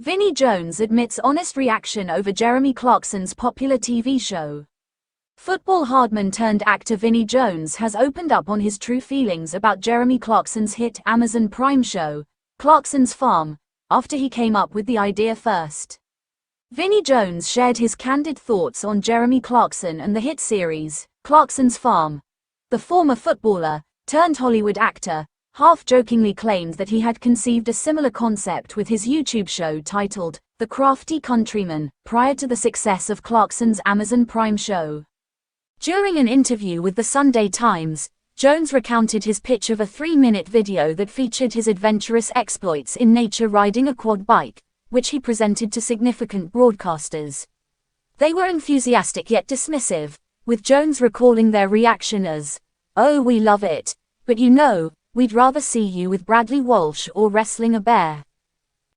Vinnie Jones admits honest reaction over Jeremy Clarkson's popular TV show. Football hardman turned actor Vinnie Jones has opened up on his true feelings about Jeremy Clarkson's hit Amazon Prime show, Clarkson's Farm, after he came up with the idea first. Vinnie Jones shared his candid thoughts on Jeremy Clarkson and the hit series, Clarkson's Farm. The former footballer, turned Hollywood actor, half-jokingly claimed that he had conceived a similar concept with his YouTube show titled, The Crafty Countryman, prior to the success of Clarkson's Amazon Prime show. During an interview with the Sunday Times, Jones recounted his pitch of a 3-minute video that featured his adventurous exploits in nature riding a quad bike, which he presented to significant broadcasters. They were enthusiastic yet dismissive, with Jones recalling their reaction as, "Oh, we love it, but you know, we'd rather see you with Bradley Walsh or wrestling a bear."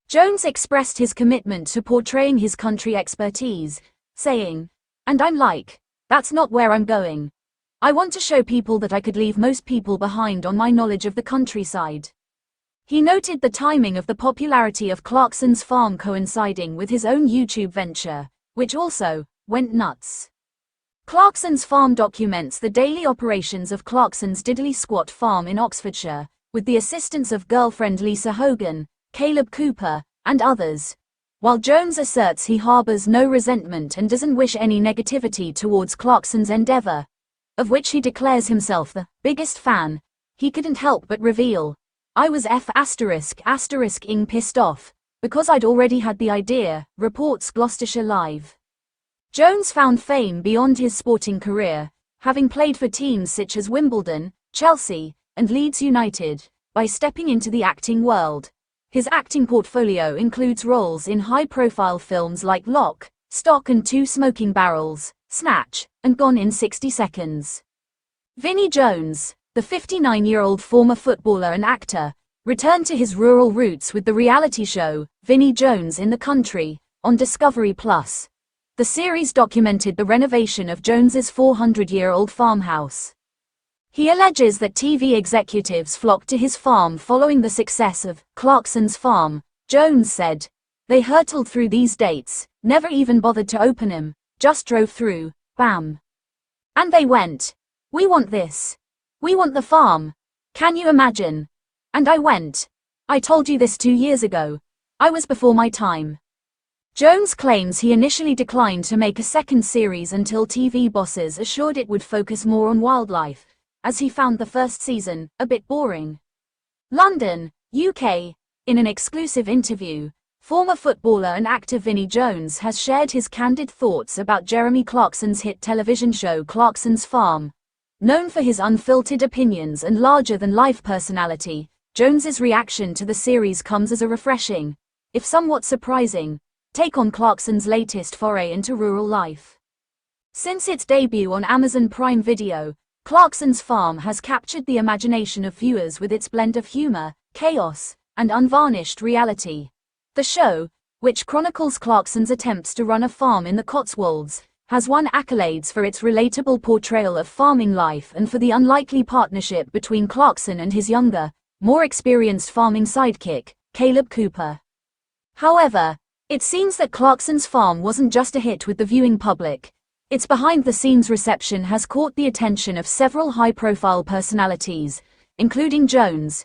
Jones expressed his commitment to portraying his country expertise, saying, "And I'm like, that's not where I'm going. I want to show people that I could leave most people behind on my knowledge of the countryside." He noted the timing of the popularity of Clarkson's Farm coinciding with his own YouTube venture, which also went nuts. Clarkson's Farm documents the daily operations of Clarkson's diddly squat farm in Oxfordshire, with the assistance of girlfriend Lisa Hogan, Caleb Cooper, and others. While Jones asserts he harbors no resentment and doesn't wish any negativity towards Clarkson's endeavor, of which he declares himself the biggest fan, he couldn't help but reveal, "I was ***ing pissed off, because I'd already had the idea," reports Gloucestershire Live. Jones found fame beyond his sporting career, having played for teams such as Wimbledon, Chelsea, and Leeds United, by stepping into the acting world. His acting portfolio includes roles in high-profile films like Lock, Stock and Two Smoking Barrels, Snatch, and Gone in 60 Seconds. Vinnie Jones, the 59-year-old former footballer and actor, returned to his rural roots with the reality show, Vinnie Jones in the Country, on Discovery+. The series documented the renovation of Jones's 400-year-old farmhouse. He alleges that TV executives flocked to his farm following the success of Clarkson's Farm. Jones said, "They hurtled through these dates, never even bothered to open them, just drove through, bam. And they went, 'We want this. We want the farm. Can you imagine?' And I went, 'I told you this 2 years ago. I was before my time.'" Jones claims he initially declined to make a second series until TV bosses assured it would focus more on wildlife, as he found the first season a bit boring. London, UK. In an exclusive interview, former footballer and actor Vinnie Jones has shared his candid thoughts about Jeremy Clarkson's hit television show Clarkson's Farm. Known for his unfiltered opinions and larger-than-life personality, Jones's reaction to the series comes as a refreshing, if somewhat surprising, take on Clarkson's latest foray into rural life. Since its debut on Amazon Prime Video, Clarkson's Farm has captured the imagination of viewers with its blend of humor, chaos, and unvarnished reality. The show, which chronicles Clarkson's attempts to run a farm in the Cotswolds, has won accolades for its relatable portrayal of farming life and for the unlikely partnership between Clarkson and his younger, more experienced farming sidekick, Caleb Cooper. However, it seems that Clarkson's Farm wasn't just a hit with the viewing public. Its behind-the-scenes reception has caught the attention of several high-profile personalities, including Jones.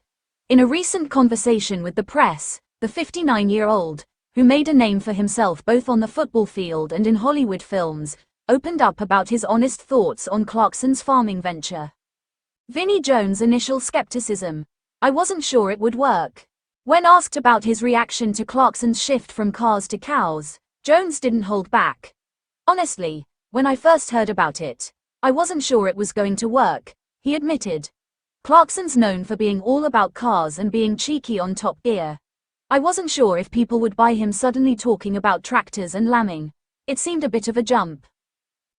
In a recent conversation with the press, the 59-year-old, who made a name for himself both on the football field and in Hollywood films, opened up about his honest thoughts on Clarkson's farming venture. Vinnie Jones' initial skepticism. "I wasn't sure it would work." When asked about his reaction to Clarkson's shift from cars to cows, Jones didn't hold back. "Honestly, when I first heard about it, I wasn't sure it was going to work," he admitted. Clarkson's known for being all about cars and being cheeky on Top Gear. "I wasn't sure if people would buy him suddenly talking about tractors and lambing. It seemed a bit of a jump."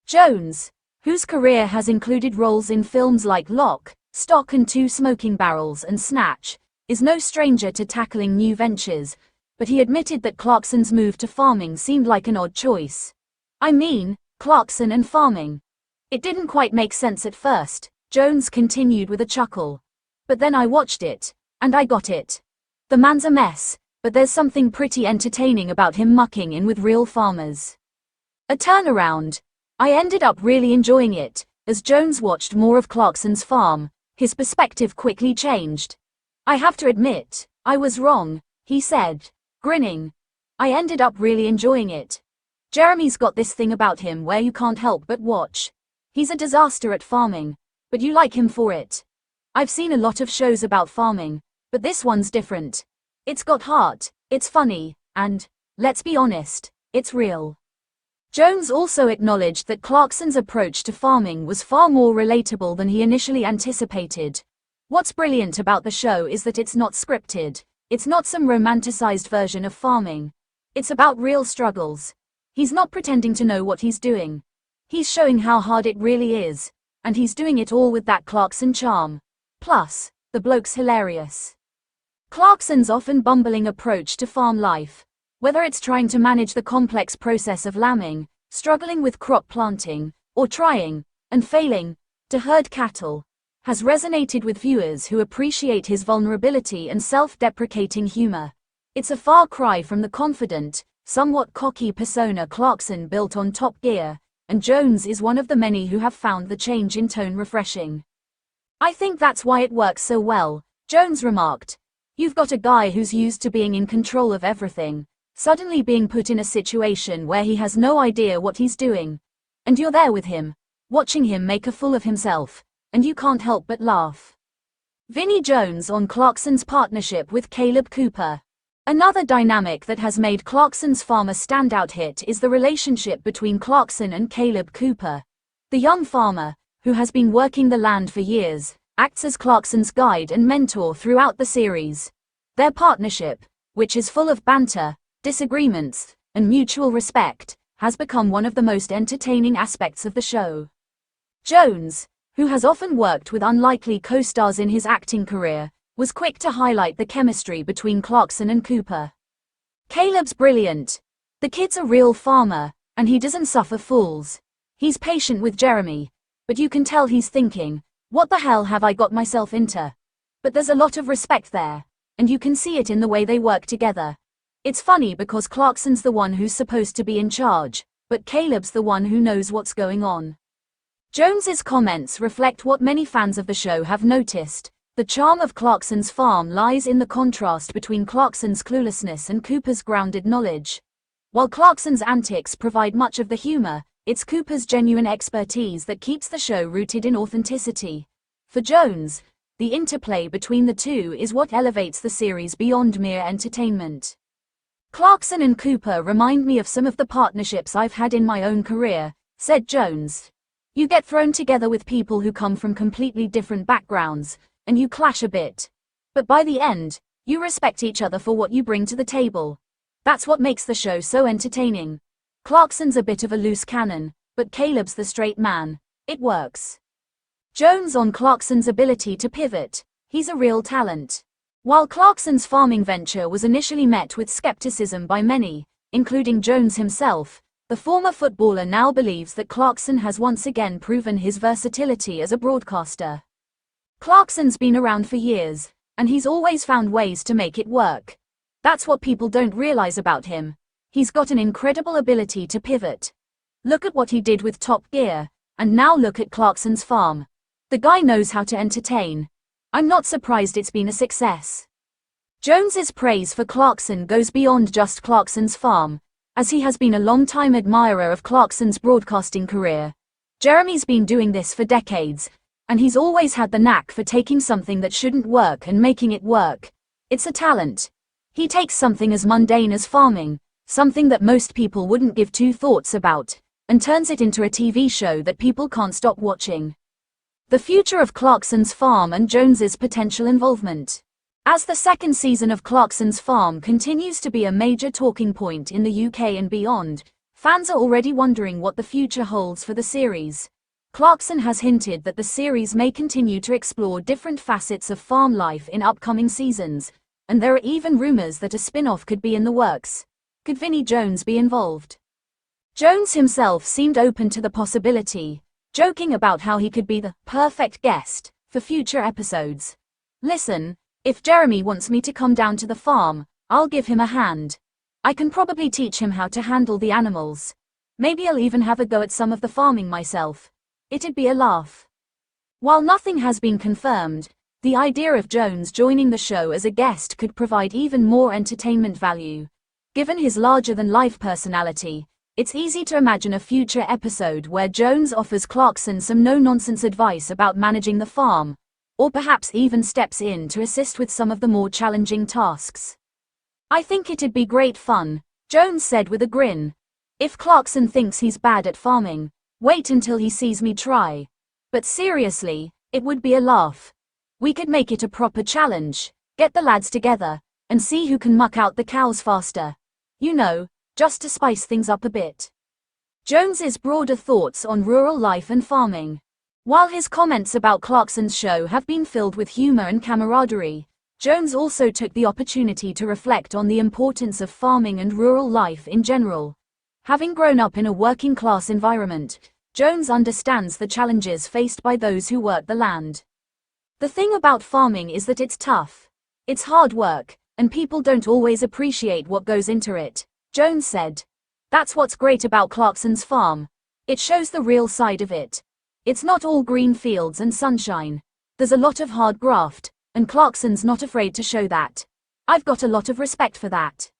Jones, whose career has included roles in films like Lock, Stock and Two Smoking Barrels and Snatch, is no stranger to tackling new ventures, but he admitted that Clarkson's move to farming seemed like an odd choice. "I mean, Clarkson and farming. It didn't quite make sense at first," Jones continued with a chuckle. "But then I watched it, and I got it. The man's a mess, but there's something pretty entertaining about him mucking in with real farmers. A turnaround. I ended up really enjoying it. As Jones watched more of Clarkson's farm, his perspective quickly changed. I have to admit, I was wrong, he said, grinning. I ended up really enjoying it. Jeremy's got this thing about him where you can't help but watch. He's a disaster at farming, but you like him for it. I've seen a lot of shows about farming, but this one's different. It's got heart, it's funny, and, let's be honest, it's real. Jones also acknowledged that Clarkson's approach to farming was far more relatable than he initially anticipated. What's brilliant about the show is that it's not scripted. It's not some romanticized version of farming. It's about real struggles. He's not pretending to know what he's doing. He's showing how hard it really is, and he's doing it all with that Clarkson charm. Plus, the bloke's hilarious. Clarkson's often bumbling approach to farm life, whether it's trying to manage the complex process of lambing, struggling with crop planting, or trying, and failing, to herd cattle, has resonated with viewers who appreciate his vulnerability and self-deprecating humor. It's a far cry from the confident, somewhat cocky persona Clarkson built on Top Gear, and Jones is one of the many who have found the change in tone refreshing. I think that's why it works so well, Jones remarked. You've got a guy who's used to being in control of everything, suddenly being put in a situation where he has no idea what he's doing. And you're there with him, watching him make a fool of himself, and you can't help but laugh. Vinnie Jones on Clarkson's partnership with Caleb Cooper. Another dynamic that has made Clarkson's farm a standout hit is the relationship between Clarkson and Caleb Cooper. The young farmer, who has been working the land for years, acts as Clarkson's guide and mentor throughout the series. Their partnership, which is full of banter, disagreements, and mutual respect, has become one of the most entertaining aspects of the show. Jones, who has often worked with unlikely co-stars in his acting career, was quick to highlight the chemistry between Clarkson and Cooper. Caleb's brilliant. The kid's a real farmer, and he doesn't suffer fools. He's patient with Jeremy, but you can tell he's thinking, what the hell have I got myself into? But there's a lot of respect there, and you can see it in the way they work together. It's funny because Clarkson's the one who's supposed to be in charge, but Caleb's the one who knows what's going on. Jones's comments reflect what many fans of the show have noticed. The charm of Clarkson's farm lies in the contrast between Clarkson's cluelessness and Cooper's grounded knowledge. While Clarkson's antics provide much of the humor, it's Cooper's genuine expertise that keeps the show rooted in authenticity. For Jones, the interplay between the two is what elevates the series beyond mere entertainment. Clarkson and Cooper remind me of some of the partnerships I've had in my own career, said Jones. You get thrown together with people who come from completely different backgrounds, and you clash a bit. But by the end, you respect each other for what you bring to the table. That's what makes the show so entertaining. Clarkson's a bit of a loose cannon, but Caleb's the straight man. It works. Jones on Clarkson's ability to pivot. He's a real talent. While Clarkson's farming venture was initially met with skepticism by many, including Jones himself, the former footballer now believes that Clarkson has once again proven his versatility as a broadcaster. Clarkson's been around for years, and he's always found ways to make it work. That's what people don't realize about him. He's got an incredible ability to pivot. Look at what he did with Top Gear, and now look at Clarkson's farm. The guy knows how to entertain. I'm not surprised it's been a success. Jones's praise for Clarkson goes beyond just Clarkson's farm, as he has been a long-time admirer of Clarkson's broadcasting career. Jeremy's been doing this for decades, and he's always had the knack for taking something that shouldn't work and making it work. It's a talent. He takes something as mundane as farming, something that most people wouldn't give two thoughts about, and turns it into a TV show that people can't stop watching. The future of Clarkson's farm and Jones's potential involvement. As the second season of Clarkson's Farm continues to be a major talking point in the UK and beyond, fans are already wondering what the future holds for the series. Clarkson has hinted that the series may continue to explore different facets of farm life in upcoming seasons, and there are even rumors that a spin-off could be in the works. Could Vinnie Jones be involved? Jones himself seemed open to the possibility, joking about how he could be the perfect guest for future episodes. Listen, if Jeremy wants me to come down to the farm, I'll give him a hand. I can probably teach him how to handle the animals. Maybe I'll even have a go at some of the farming myself. It'd be a laugh. While nothing has been confirmed, the idea of Jones joining the show as a guest could provide even more entertainment value. Given his larger-than-life personality, it's easy to imagine a future episode where Jones offers Clarkson some no-nonsense advice about managing the farm, or perhaps even steps in to assist with some of the more challenging tasks. I think it'd be great fun, Jones said with a grin. If Clarkson thinks he's bad at farming, wait until he sees me try. But seriously, it would be a laugh. We could make it a proper challenge, get the lads together, and see who can muck out the cows faster. You know, just to spice things up a bit. Jones's broader thoughts on rural life and farming. While his comments about Clarkson's show have been filled with humor and camaraderie, Jones also took the opportunity to reflect on the importance of farming and rural life in general. Having grown up in a working-class environment, Jones understands the challenges faced by those who work the land. The thing about farming is that it's tough. It's hard work, and people don't always appreciate what goes into it, Jones said. That's what's great about Clarkson's farm. It shows the real side of it. It's not all green fields and sunshine. There's a lot of hard graft, and Clarkson's not afraid to show that. I've got a lot of respect for that.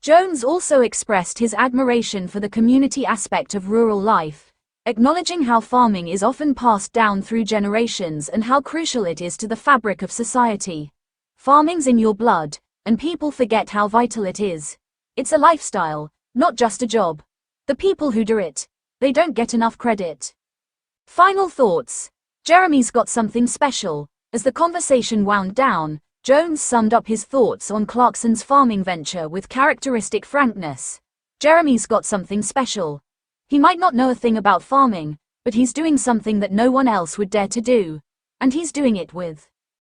Jones also expressed his admiration for the community aspect of rural life, acknowledging how farming is often passed down through generations and how crucial it is to the fabric of society. Farming's in your blood, and people forget how vital it is. It's a lifestyle, not just a job. The people who do it, they don't get enough credit. Final thoughts. Jeremy's got something special. As the conversation wound down, Jones summed up his thoughts on Clarkson's farming venture with characteristic frankness. Jeremy's got something special. He might not know a thing about farming, but he's doing something that no one else would dare to do. And he's doing it with